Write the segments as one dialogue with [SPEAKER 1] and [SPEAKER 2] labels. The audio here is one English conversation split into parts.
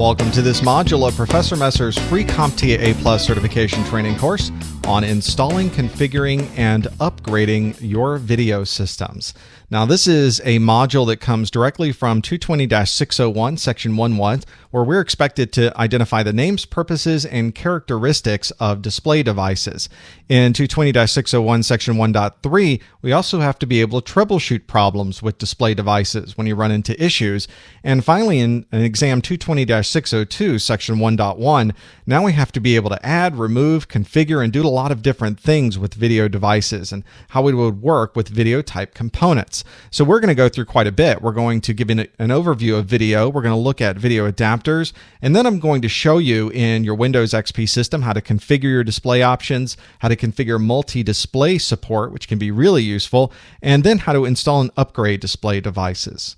[SPEAKER 1] Welcome to this module of Professor Messer's free CompTIA A+ certification training course on installing, configuring, and upgrading your video systems. Now, this is a module that comes directly from 220-601, Section 1.1, where we're expected to identify the names, purposes, and characteristics of display devices. In 220-601, Section 1.3, we also have to be able to troubleshoot problems with display devices when you run into issues. And finally, in exam 220-602, Section 1.1, now we have to be able to add, remove, configure, and do a lot of different things with video devices and how it would work with video type components. So we're going to go through quite a bit. We're going to give an overview of video. We're going to look at video adapters, and then I'm going to show you in your Windows XP system how to configure your display options, how to configure multi-display support, which can be really useful, and then how to install and upgrade display devices.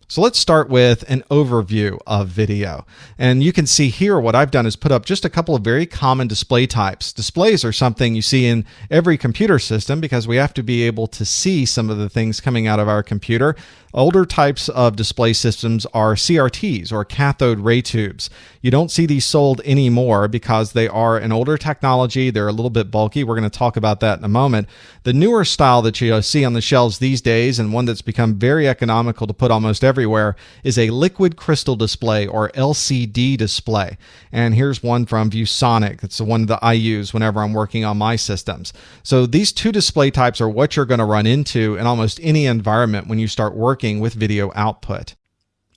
[SPEAKER 1] So let's start with an overview of video. And you can see here what I've done is put up just a couple of very common display types. Displays are something you see in every computer system because we have to be able to see some of the things coming out of our computer. Older types of display systems are CRTs, or cathode ray tubes. You don't see these sold anymore because they are an older technology. They're a little bit bulky. We're going to talk about that in a moment. The newer style that you see on the shelves these days, and one that's become very economical to put almost everywhere, is a liquid crystal display, or LCD display. And here's one from ViewSonic. It's the one that I use whenever I'm working on my systems. So these two display types are what you're going to run into in almost any environment when you start working with video output.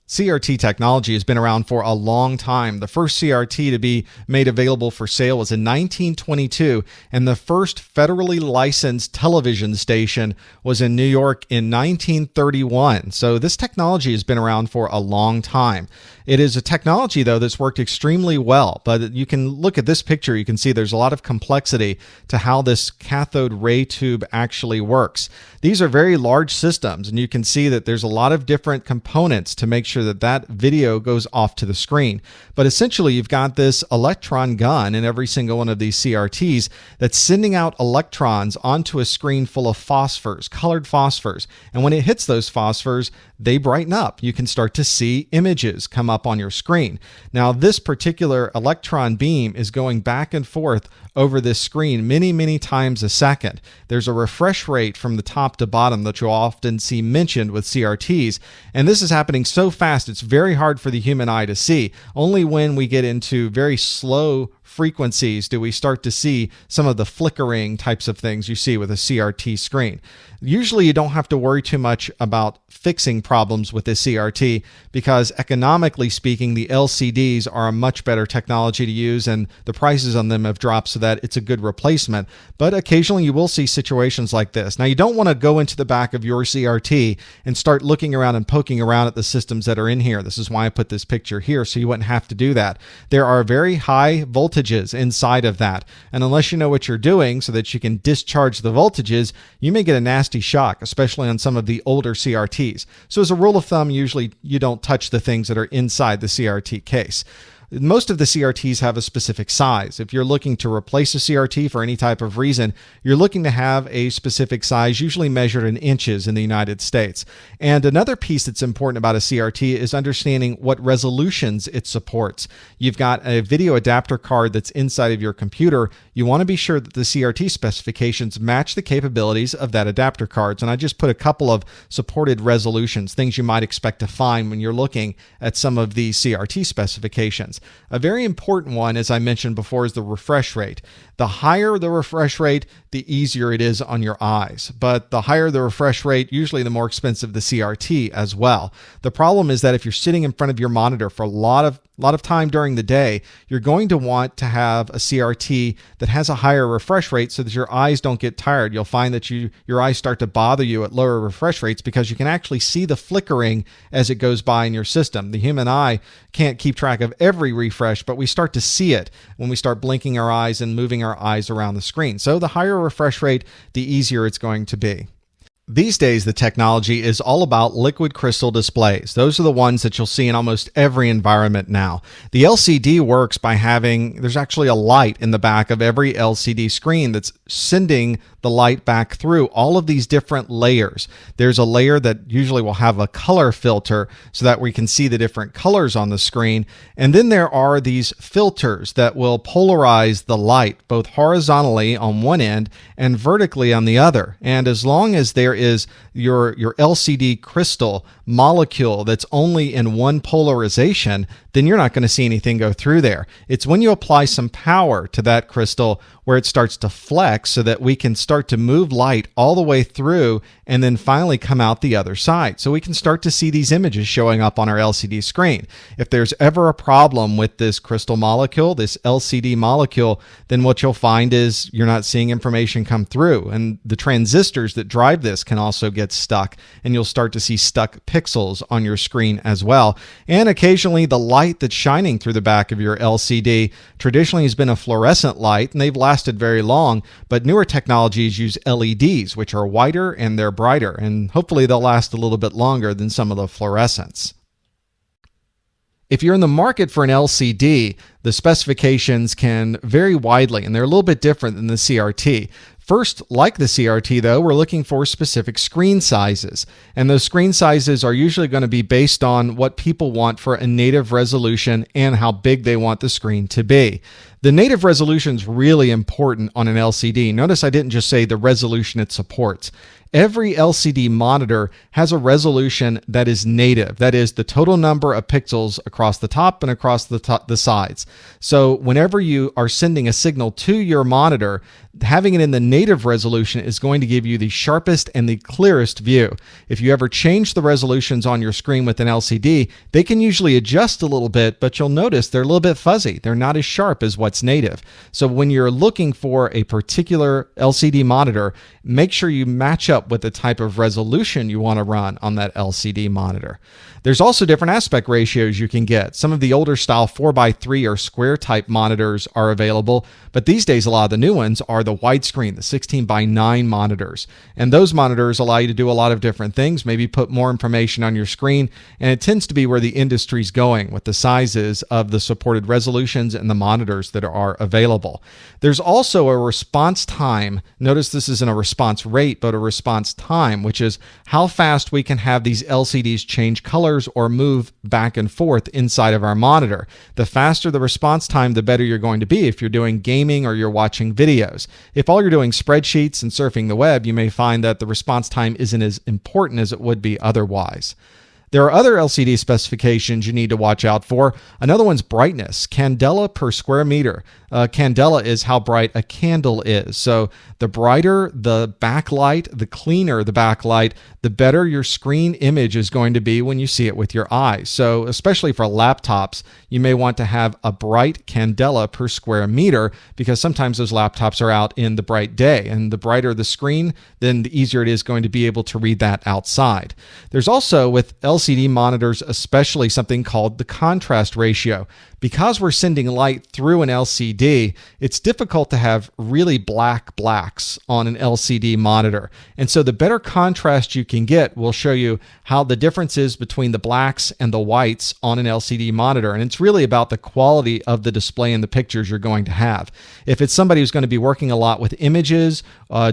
[SPEAKER 1] CRT technology has been around for a long time. The first CRT to be made available for sale was in 1922, and the first federally licensed television station was in New York in 1931. So this technology has been around for a long time. It is a technology, though, that's worked extremely well, but you can look at this picture, you can see there's a lot of complexity to how this cathode ray tube actually works. These are very large systems, and you can see that there's a lot of different components to make sure that that video goes off to the screen. But essentially, you've got this electron gun in every single one of these CRTs that's sending out electrons onto a screen full of phosphors, colored phosphors. And when it hits those phosphors, they brighten up. You can start to see images come up on your screen. Now, this particular electron beam is going back and forth over this screen many times a second. There's a refresh rate from the top to bottom that you'll often see mentioned with CRTs, and this is happening so fast it's very hard for the human eye to see. Only when we get into very slow frequencies do we start to see some of the flickering types of things you see with a CRT screen. Usually you don't have to worry too much about fixing problems with this CRT because economically speaking, the LCDs are a much better technology to use and the prices on them have dropped so that it's a good replacement. But occasionally you will see situations like this. Now, you don't want to go into the back of your CRT and start looking around and poking around at the systems that are in here. This is why I put this picture here so you wouldn't have to do that. There are very high voltages inside of that, and unless you know what you're doing so that you can discharge the voltages, you may get a nasty shock, especially on some of the older CRTs. So as a rule of thumb, usually you don't touch the things that are inside the CRT case. Most of the CRTs have a specific size. If you're looking to replace a CRT for any type of reason, you're looking to have a specific size, usually measured in inches in the United States. And another piece that's important about a CRT is understanding what resolutions it supports. You've got a video adapter card that's inside of your computer. You want to be sure that the CRT specifications match the capabilities of that adapter cards. And I just put a couple of supported resolutions, things you might expect to find when you're looking at some of these CRT specifications. A very important one, as I mentioned before, is the refresh rate. The higher the refresh rate, the easier it is on your eyes. But the higher the refresh rate, usually the more expensive the CRT as well. The problem is that if you're sitting in front of your monitor for a lot of time during the day, you're going to want to have a CRT that has a higher refresh rate so that your eyes don't get tired. You'll find that your eyes start to bother you at lower refresh rates because you can actually see the flickering as it goes by in your system. The human eye can't keep track of every refresh, but we start to see it when we start blinking our eyes and moving our eyes around the screen. So the higher refresh rate, the easier it's going to be. These days, the technology is all about liquid crystal displays. Those are the ones that you'll see in almost every environment now. The LCD works by there's actually a light in the back of every LCD screen that's sending the light back through all of these different layers. There's a layer that usually will have a color filter so that we can see the different colors on the screen. And then there are these filters that will polarize the light both horizontally on one end and vertically on the other. And as long as there is your LCD crystal molecule that's only in one polarization, then you're not going to see anything go through there. It's when you apply some power to that crystal where it starts to flex so that we can start to move light all the way through and then finally come out the other side. So we can start to see these images showing up on our LCD screen. If there's ever a problem with this crystal molecule, this LCD molecule, then what you'll find is you're not seeing information come through. And the transistors that drive this can also get stuck, and you'll start to see stuck pixels on your screen as well. And occasionally the light that's shining through the back of your LCD traditionally has been a fluorescent light, and they've lasted very long, but newer technologies use LEDs, which are whiter and they're brighter, and hopefully they'll last a little bit longer than some of the fluorescents. If you're in the market for an LCD, the specifications can vary widely, and they're a little bit different than the CRT. First, like the CRT though, we're looking for specific screen sizes. And those screen sizes are usually going to be based on what people want for a native resolution and how big they want the screen to be. The native resolution is really important on an LCD. Notice I didn't just say the resolution it supports. Every LCD monitor has a resolution that is native. That is the total number of pixels across the top and across the sides. So whenever you are sending a signal to your monitor, having it in the native resolution is going to give you the sharpest and the clearest view. If you ever change the resolutions on your screen with an LCD, they can usually adjust a little bit, but you'll notice they're a little bit fuzzy. They're not as sharp as what's native. So when you're looking for a particular LCD monitor, make sure you match up with the type of resolution you want to run on that LCD monitor. There's also different aspect ratios you can get. Some of the older style 4x3 or square type monitors are available, but these days a lot of the new ones are the widescreen, the 16:9 monitors. And those monitors allow you to do a lot of different things, maybe put more information on your screen, and it tends to be where the industry's going with the sizes of the supported resolutions and the monitors that are available. There's also a response time. Notice this isn't a response rate, but a response time, which is how fast we can have these LCDs change colors or move back and forth inside of our monitor. The faster the response time, the better you're going to be if you're doing gaming or you're watching videos. If all you're doing spreadsheets and surfing the web, you may find that the response time isn't as important as it would be otherwise. There are other LCD specifications you need to watch out for. Another one's brightness, candela per square meter. Candela is how bright a candle is. So the brighter the backlight, the cleaner the backlight, the better your screen image is going to be when you see it with your eyes. So especially for laptops, you may want to have a bright candela per square meter because sometimes those laptops are out in the bright day, and the brighter the screen, then the easier it is going to be able to read that outside. There's also with LCD monitors especially something called the contrast ratio. Because we're sending light through an LCD, it's difficult to have really black blacks on an LCD monitor. And so the better contrast you can get will show you how the difference is between the blacks and the whites on an LCD monitor. And it's really about the quality of the display and the pictures you're going to have. If it's somebody who's going to be working a lot with images,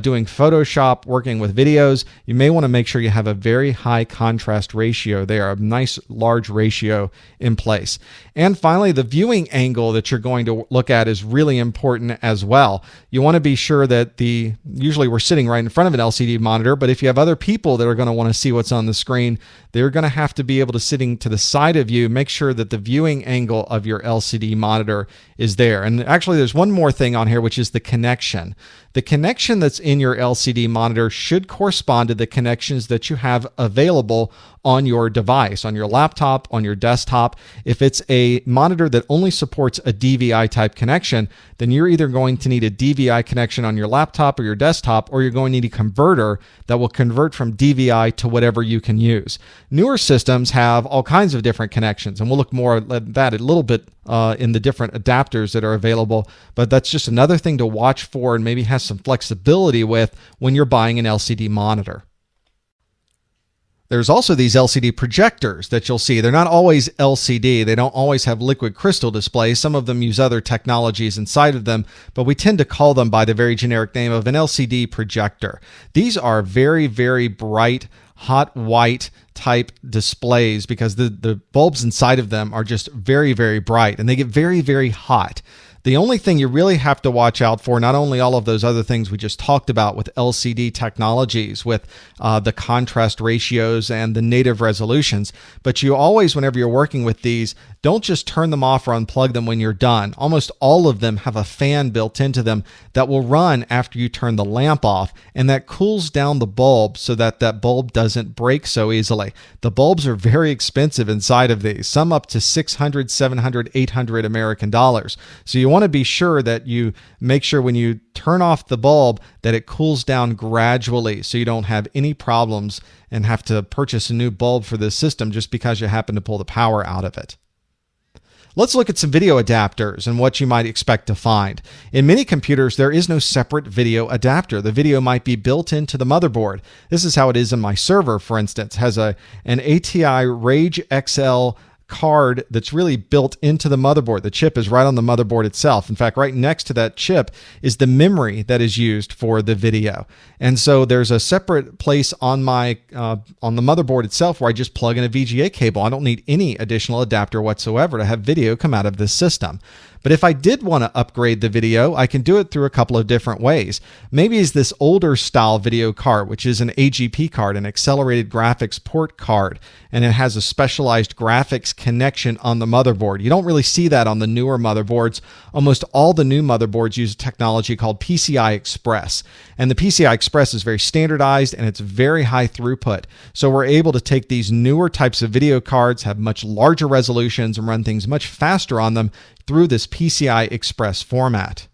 [SPEAKER 1] doing Photoshop, working with videos, you may want to make sure you have a very high contrast ratio there, a nice large ratio in place. And finally, the viewing angle that you're going to look at is really important as well. You want to be sure that usually we're sitting right in front of an LCD monitor, but if you have other people that are going to want to see what's on the screen, they're going to have to be able to sitting to the side of you, make sure that the viewing angle of your LCD monitor is there. And actually there's one more thing on here, which is the connection. The connection that's in your LCD monitor should correspond to the connections that you have available on your device, on your laptop, on your desktop. If it's a monitor that only supports a DVI type connection, then you're either going to need a DVI connection on your laptop or your desktop, or you're going to need a converter that will convert from DVI to whatever you can use. Newer systems have all kinds of different connections, and we'll look more at that a little bit in the different adapters that are available, but that's just another thing to watch for and maybe have some flexibility with when you're buying an LCD monitor. There's also these LCD projectors that you'll see. They're not always LCD. They don't always have liquid crystal displays. Some of them use other technologies inside of them, but we tend to call them by the very generic name of an LCD projector. These are very, very bright, hot white type displays because the bulbs inside of them are just very, very bright, and they get very, very hot. The only thing you really have to watch out for, not only all of those other things we just talked about with LCD technologies, with the contrast ratios and the native resolutions, but you always, whenever you're working with these, don't just turn them off or unplug them when you're done. Almost all of them have a fan built into them that will run after you turn the lamp off, and that cools down the bulb so that that bulb doesn't break so easily. The bulbs are very expensive inside of these, some up to $600, $700, $800 American dollars. So you want to be sure that you make sure when you turn off the bulb that it cools down gradually so you don't have any problems and have to purchase a new bulb for this system just because you happen to pull the power out of it. Let's look at some video adapters and what you might expect to find. In many computers, there is no separate video adapter. The video might be built into the motherboard. This is how it is in my server, for instance. It has an ATI Rage XL card that's really built into the motherboard. The chip is right on the motherboard itself. In fact, right next to that chip is the memory that is used for the video. And so there's a separate place on my on the motherboard itself where I just plug in a VGA cable. I don't need any additional adapter whatsoever to have video come out of this system. But if I did want to upgrade the video, I can do it through a couple of different ways. Maybe it's this older style video card, which is an AGP card, an accelerated graphics port card, and it has a specialized graphics connection on the motherboard. You don't really see that on the newer motherboards. Almost all the new motherboards use a technology called PCI Express. And the PCI Express is very standardized and it's very high throughput. So we're able to take these newer types of video cards, have much larger resolutions, and run things much faster on them through this PCI Express format.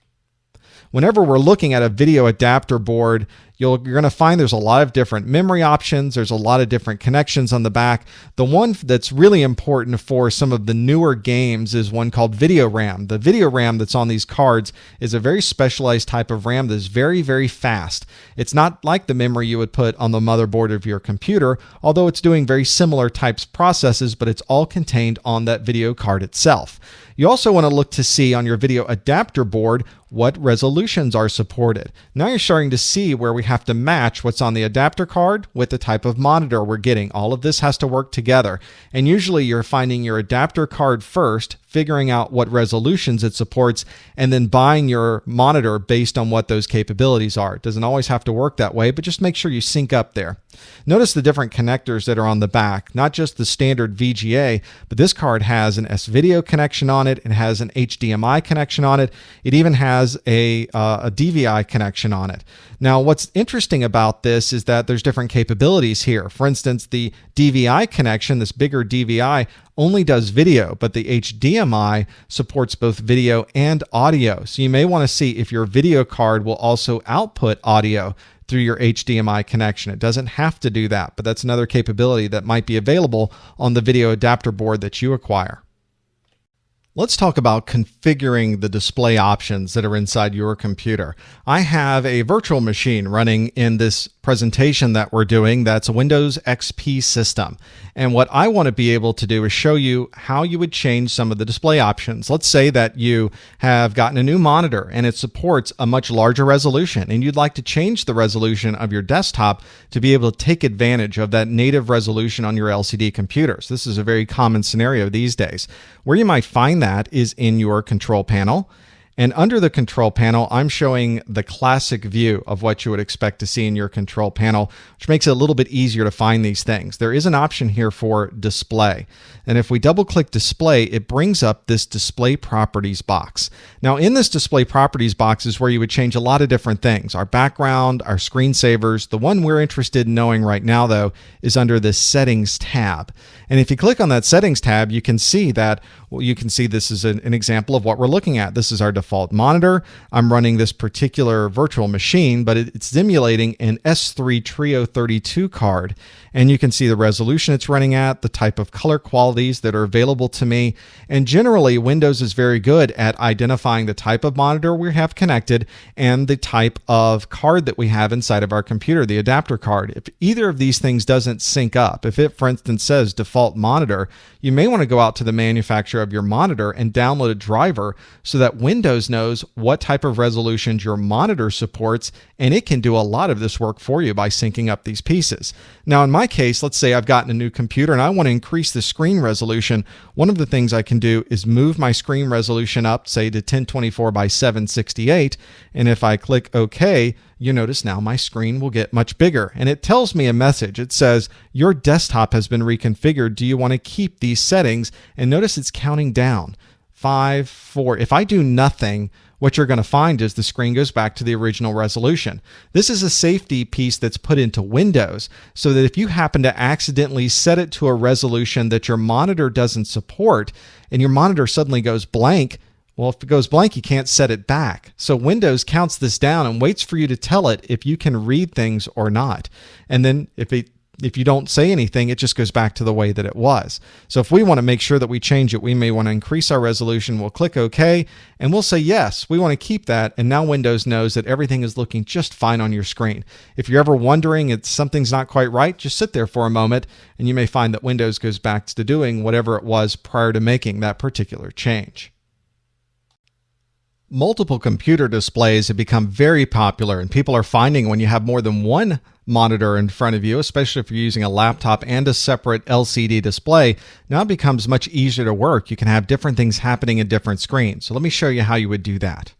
[SPEAKER 1] Whenever we're looking at a video adapter board, you're going to find there's a lot of different memory options. There's a lot of different connections on the back. The one that's really important for some of the newer games is one called video RAM. The video RAM that's on these cards is a very specialized type of RAM that's very, very fast. It's not like the memory you would put on the motherboard of your computer, although it's doing very similar types of processes, but it's all contained on that video card itself. You also want to look to see on your video adapter board what resolutions are supported. Now you're starting to see where we have to match what's on the adapter card with the type of monitor we're getting. All of this has to work together. And usually you're finding your adapter card first, figuring out what resolutions it supports, and then buying your monitor based on what those capabilities are. It doesn't always have to work that way, but just make sure you sync up there. Notice the different connectors that are on the back, not just the standard VGA, but this card has an S-Video connection on it. It has an HDMI connection on it. It even has a DVI connection on it. Now, what's interesting about this is that there's different capabilities here. For instance, the DVI connection, this bigger DVI, only does video, but the HDMI supports both video and audio. So you may want to see if your video card will also output audio through your HDMI connection. It doesn't have to do that, but that's another capability that might be available on the video adapter board that you acquire. Let's talk about configuring the display options that are inside your computer. I have a virtual machine running in this presentation that we're doing that's a Windows XP system. And what I want to be able to do is show you how you would change some of the display options. Let's say that you have gotten a new monitor and it supports a much larger resolution, and you'd like to change the resolution of your desktop to be able to take advantage of that native resolution on your LCD computers. This is a very common scenario these days. Where you might find that is in your control panel. And under the control panel, I'm showing the classic view of what you would expect to see in your control panel, which makes it a little bit easier to find these things. There is an option here for display. And if we double click display, it brings up this display properties box. Now in this display properties box is where you would change a lot of different things. Our background, our screensavers. The one we're interested in knowing right now though is under the settings tab. And if you click on that settings tab, you can see that, well, you can see this is an example of what we're looking at. This is our default default monitor. I'm running this particular virtual machine, but it's simulating an S3 Trio 32 card. And you can see the resolution it's running at, the type of color qualities that are available to me. And generally, Windows is very good at identifying the type of monitor we have connected and the type of card that we have inside of our computer, the adapter card. If either of these things doesn't sync up, if it, for instance, says default monitor, you may want to go out to the manufacturer of your monitor and download a driver so that Windows knows what type of resolutions your monitor supports, and it can do a lot of this work for you by syncing up these pieces. Now, in my case, let's say I've gotten a new computer and I want to increase the screen resolution. One of the things I can do is move my screen resolution up, say to 1024 by 768, and if I click OK, you notice now my screen will get much bigger, and it tells me a message. It says, your desktop has been reconfigured. Do you want to keep these settings? And notice it's counting down. 5, 4. If I do nothing, what you're going to find is the screen goes back to the original resolution. This is a safety piece that's put into Windows so that if you happen to accidentally set it to a resolution that your monitor doesn't support and your monitor suddenly goes blank, well, if it goes blank, you can't set it back. So Windows counts this down and waits for you to tell it if you can read things or not. And then if you don't say anything, it just goes back to the way that it was. So if we want to make sure that we change it, we may want to increase our resolution. We'll click OK, and we'll say yes, we want to keep that. And now Windows knows that everything is looking just fine on your screen. If you're ever wondering if something's not quite right, just sit there for a moment, and you may find that Windows goes back to doing whatever it was prior to making that particular change. Multiple computer displays have become very popular, and people are finding when you have more than one monitor in front of you, especially if you're using a laptop and a separate LCD display, now it becomes much easier to work. You can have different things happening in different screens. So let me show you how you would do that.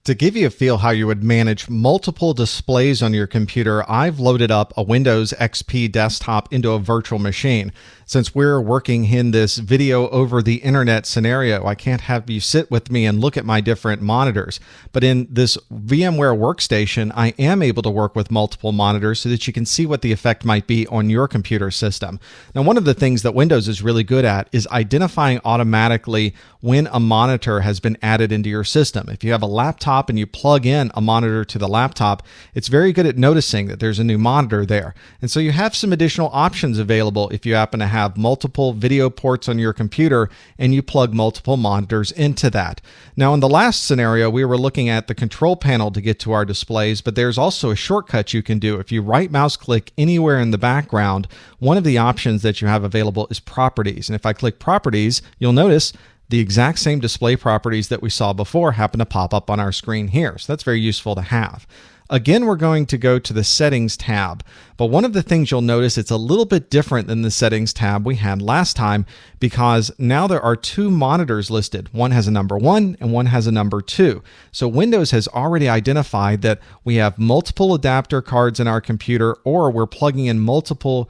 [SPEAKER 1] To give you a feel how you would manage multiple displays on your computer, I've loaded up a Windows XP desktop into a virtual machine. Since we're working in this video over the internet scenario, I can't have you sit with me and look at my different monitors. But in this VMware workstation, I am able to work with multiple monitors so that you can see what the effect might be on your computer system. Now, one of the things that Windows is really good at is identifying automatically when a monitor has been added into your system. If you have a laptop and you plug in a monitor to the laptop, it's very good at noticing that there's a new monitor there. And so you have some additional options available if you happen to have multiple video ports on your computer and you plug multiple monitors into that. Now, in the last scenario, we were looking at the control panel to get to our displays, but there's also a shortcut you can do. If you right mouse click anywhere in the background, one of the options that you have available is properties. And if I click properties, you'll notice the exact same display properties that we saw before happen to pop up on our screen here. So that's very useful to have. Again, we're going to go to the Settings tab, but one of the things you'll notice, it's a little bit different than the Settings tab we had last time because now there are two monitors listed. One has a number 1 and one has a number 2. So Windows has already identified that we have multiple adapter cards in our computer, or we're plugging in multiple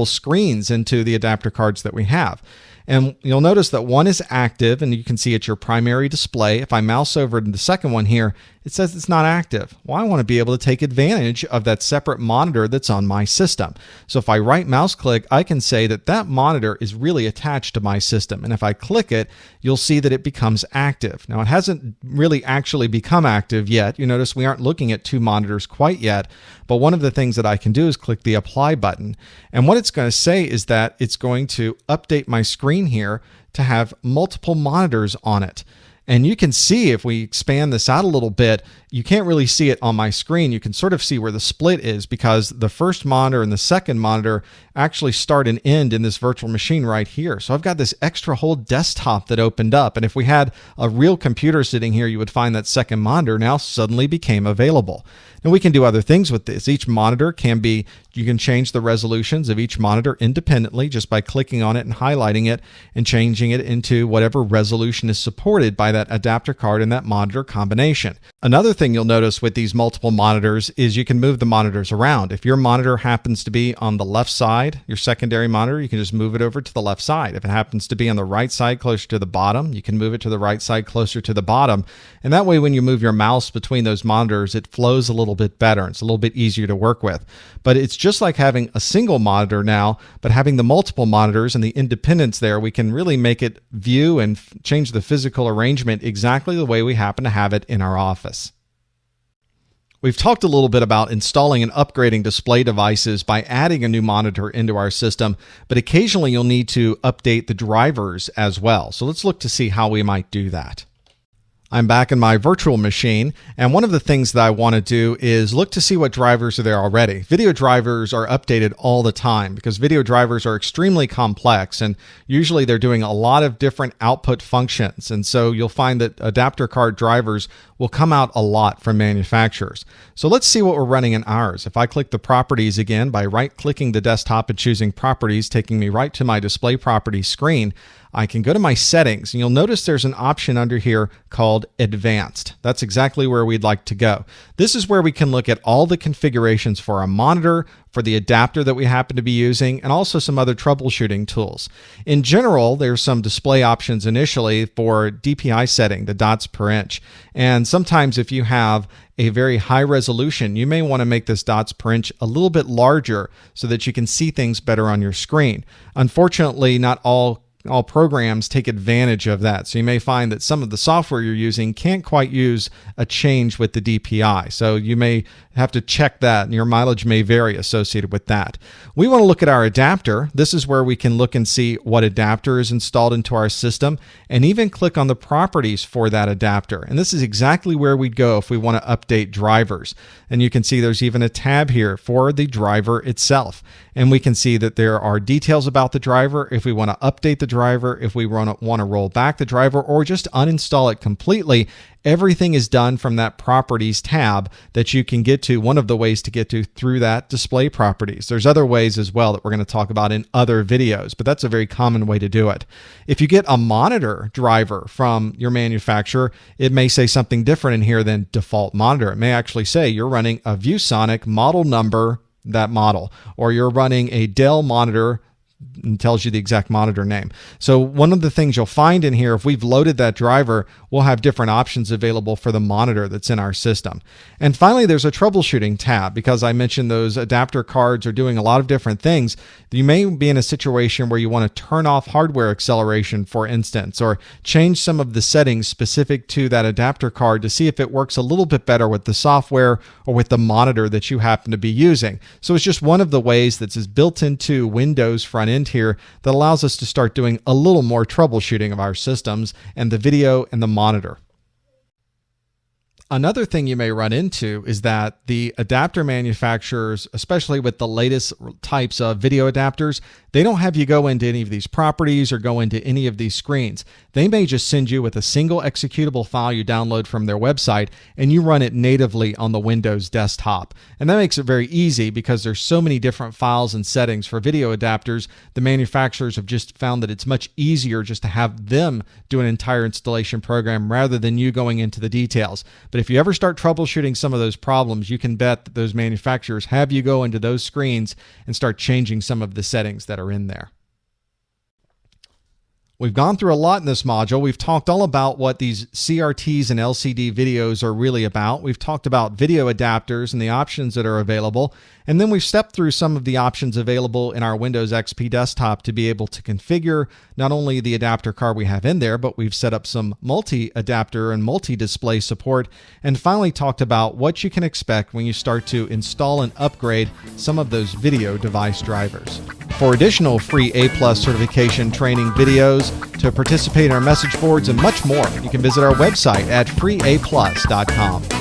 [SPEAKER 1] screens into the adapter cards that we have. And you'll notice that one is active, and you can see it's your primary display. If I mouse over to the second one here, it says it's not active. Well, I want to be able to take advantage of that separate monitor that's on my system. So if I right mouse click, I can say that that monitor is really attached to my system. And if I click it, you'll see that it becomes active. Now, it hasn't really actually become active yet. You notice we aren't looking at two monitors quite yet. But one of the things that I can do is click the apply button. And what it's going to say is that it's going to update my screen here to have multiple monitors on it. And you can see if we expand this out a little bit, you can't really see it on my screen. You can sort of see where the split is because the first monitor and the second monitor actually start and end in this virtual machine right here. So I've got this extra whole desktop that opened up. And if we had a real computer sitting here, you would find that second monitor now suddenly became available. And we can do other things with this. Each monitor can be, you can change the resolutions of each monitor independently just by clicking on it and highlighting it and changing it into whatever resolution is supported by that adapter card and that monitor combination. Another thing you'll notice with these multiple monitors is you can move the monitors around. If your monitor happens to be on the left side, your secondary monitor, you can just move it over to the left side. If it happens to be on the right side closer to the bottom, you can move it to the right side closer to the bottom. And that way when you move your mouse between those monitors, it flows a little bit better. It's a little bit easier to work with. But it's just like having a single monitor now, but having the multiple monitors and the independence there, we can really make it view and change the physical arrangement exactly the way we happen to have it in our office. We've talked a little bit about installing and upgrading display devices by adding a new monitor into our system, but occasionally you'll need to update the drivers as well. So let's look to see how we might do that. I'm back in my virtual machine, and one of the things that I want to do is look to see what drivers are there already. Video drivers are updated all the time because video drivers are extremely complex, and usually they're doing a lot of different output functions. And so you'll find that adapter card drivers will come out a lot from manufacturers. So let's see what we're running in ours. If I click the properties again by right-clicking the desktop and choosing properties, taking me right to my display properties screen, I can go to my settings, and you'll notice there's an option under here called Advanced. That's exactly where we'd like to go. This is where we can look at all the configurations for our monitor, for the adapter that we happen to be using, and also some other troubleshooting tools. In general, there's some display options initially for DPI setting, the dots per inch. And sometimes if you have a very high resolution, you may want to make this dots per inch a little bit larger so that you can see things better on your screen. Unfortunately, not all programs take advantage of that. So you may find that some of the software you're using can't quite use a change with the DPI. So you may have to check that, and your mileage may vary associated with that. We want to look at our adapter. This is where we can look and see what adapter is installed into our system and even click on the properties for that adapter. And this is exactly where we'd go if we want to update drivers. And you can see there's even a tab here for the driver itself. And we can see that there are details about the driver if we want to update the driver, if we want to roll back the driver, or just uninstall it completely. Everything is done from that properties tab that you can get to, one of the ways to get to through that display properties. There's other ways as well that we're going to talk about in other videos, but that's a very common way to do it. If you get a monitor driver from your manufacturer, it may say something different in here than default monitor. It may actually say you're running a ViewSonic model number, that model, or you're running a Dell monitor, and tells you the exact monitor name. So one of the things you'll find in here, if we've loaded that driver, we'll have different options available for the monitor that's in our system. And finally, there's a troubleshooting tab. Because I mentioned those adapter cards are doing a lot of different things, you may be in a situation where you want to turn off hardware acceleration, for instance, or change some of the settings specific to that adapter card to see if it works a little bit better with the software or with the monitor that you happen to be using. So it's just one of the ways that's built into Windows front end here that allows us to start doing a little more troubleshooting of our systems and the video and the monitor. Another thing you may run into is that the adapter manufacturers, especially with the latest types of video adapters, they don't have you go into any of these properties or go into any of these screens. They may just send you with a single executable file you download from their website, and you run it natively on the Windows desktop. And that makes it very easy because there's so many different files and settings for video adapters. The manufacturers have just found that it's much easier just to have them do an entire installation program rather than you going into the details. But if you ever start troubleshooting some of those problems, you can bet that those manufacturers have you go into those screens and start changing some of the settings that are in there. We've gone through a lot in this module. We've talked all about what these CRTs and LCD videos are really about. We've talked about video adapters and the options that are available. And then we've stepped through some of the options available in our Windows XP desktop to be able to configure not only the adapter card we have in there, but we've set up some multi-adapter and multi-display support. And finally talked about what you can expect when you start to install and upgrade some of those video device drivers. For additional free A+ certification training videos, to participate in our message boards and much more, you can visit our website at freeaplus.com.